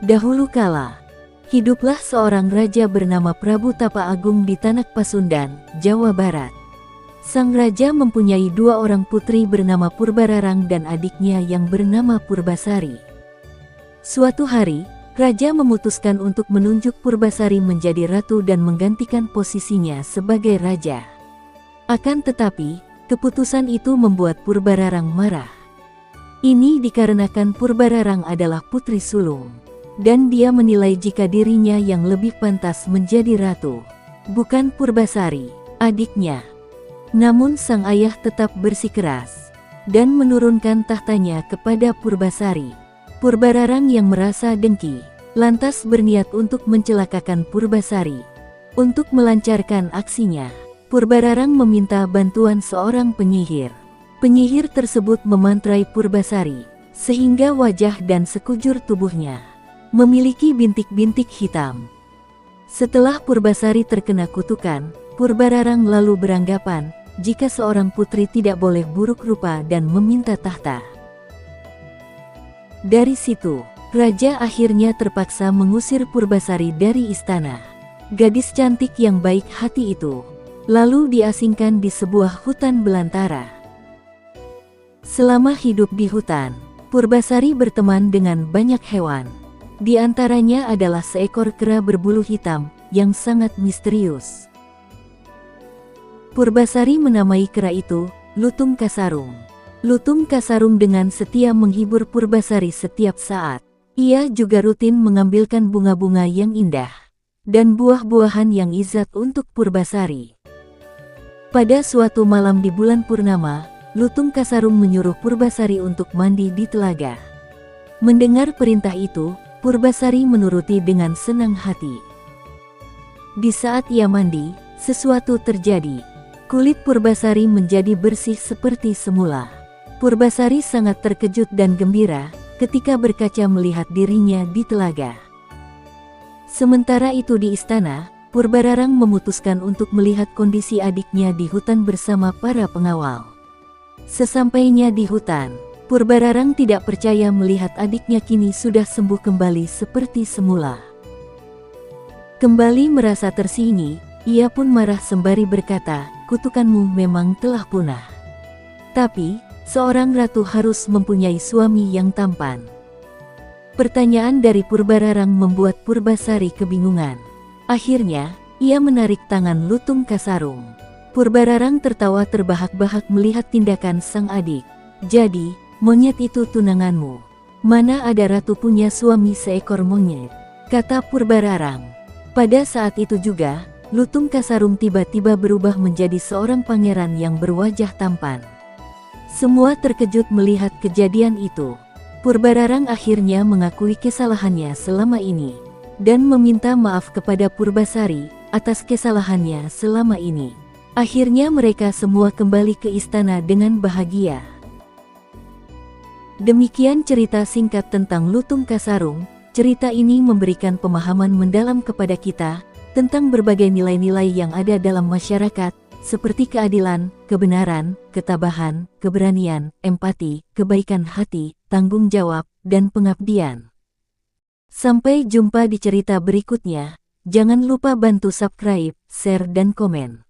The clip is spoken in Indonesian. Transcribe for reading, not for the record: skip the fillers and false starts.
Dahulu kala, hiduplah seorang raja bernama Prabu Tapa Agung di Tanak Pasundan, Jawa Barat. Sang raja mempunyai dua orang putri bernama Purbararang dan adiknya yang bernama Purbasari. Suatu hari, raja memutuskan untuk menunjuk Purbasari menjadi ratu dan menggantikan posisinya sebagai raja. Akan tetapi, keputusan itu membuat Purbararang marah. Ini dikarenakan Purbararang adalah putri sulung, dan dia menilai jika dirinya yang lebih pantas menjadi ratu, bukan Purbasari, adiknya. Namun sang ayah tetap bersikeras dan menurunkan tahtanya kepada Purbasari. Purbararang yang merasa dengki, lantas berniat untuk mencelakakan Purbasari. Untuk melancarkan aksinya, Purbararang meminta bantuan seorang penyihir. Penyihir tersebut memantrai Purbasari, sehingga wajah dan sekujur tubuhnya memiliki bintik-bintik hitam. Setelah Purbasari terkena kutukan, Purbararang lalu beranggapan jika seorang putri tidak boleh buruk rupa dan meminta tahta. Dari situ, raja akhirnya terpaksa mengusir Purbasari dari istana. Gadis cantik yang baik hati itu lalu diasingkan di sebuah hutan belantara. Selama hidup di hutan, Purbasari berteman dengan banyak hewan. Di antaranya adalah seekor kera berbulu hitam yang sangat misterius. Purbasari menamai kera itu Lutung Kasarung. Lutung Kasarung dengan setia menghibur Purbasari setiap saat. Ia juga rutin mengambilkan bunga-bunga yang indah dan buah-buahan yang izat untuk Purbasari. Pada suatu malam di bulan purnama, Lutung Kasarung menyuruh Purbasari untuk mandi di telaga. Mendengar perintah itu, Purbasari menuruti dengan senang hati. Di saat ia mandi, sesuatu terjadi. Kulit Purbasari menjadi bersih seperti semula. Purbasari sangat terkejut dan gembira ketika berkaca melihat dirinya di telaga. Sementara itu di istana, Purbararang memutuskan untuk melihat kondisi adiknya di hutan bersama para pengawal. Sesampainya di hutan, Purbararang tidak percaya melihat adiknya kini sudah sembuh kembali seperti semula. Kembali merasa tersingi, ia pun marah sembari berkata, "Kutukanmu memang telah punah. Tapi, seorang ratu harus mempunyai suami yang tampan." Pertanyaan dari Purbararang membuat Purbasari kebingungan. Akhirnya, ia menarik tangan Lutung Kasarung. Purbararang tertawa terbahak-bahak melihat tindakan sang adik. "Jadi, monyet itu tunanganmu? Mana ada ratu punya suami seekor monyet?" kata Purbararang. Pada saat itu juga, Lutung Kasarung tiba-tiba berubah menjadi seorang pangeran yang berwajah tampan. Semua terkejut melihat kejadian itu. Purbararang akhirnya mengakui kesalahannya selama ini dan meminta maaf kepada Purbasari atas kesalahannya selama ini. Akhirnya mereka semua kembali ke istana dengan bahagia. Demikian cerita singkat tentang Lutung Kasarung. Cerita ini memberikan pemahaman mendalam kepada kita tentang berbagai nilai-nilai yang ada dalam masyarakat, seperti keadilan, kebenaran, ketabahan, keberanian, empati, kebaikan hati, tanggung jawab, dan pengabdian. Sampai jumpa di cerita berikutnya. Jangan lupa bantu subscribe, share, dan komen.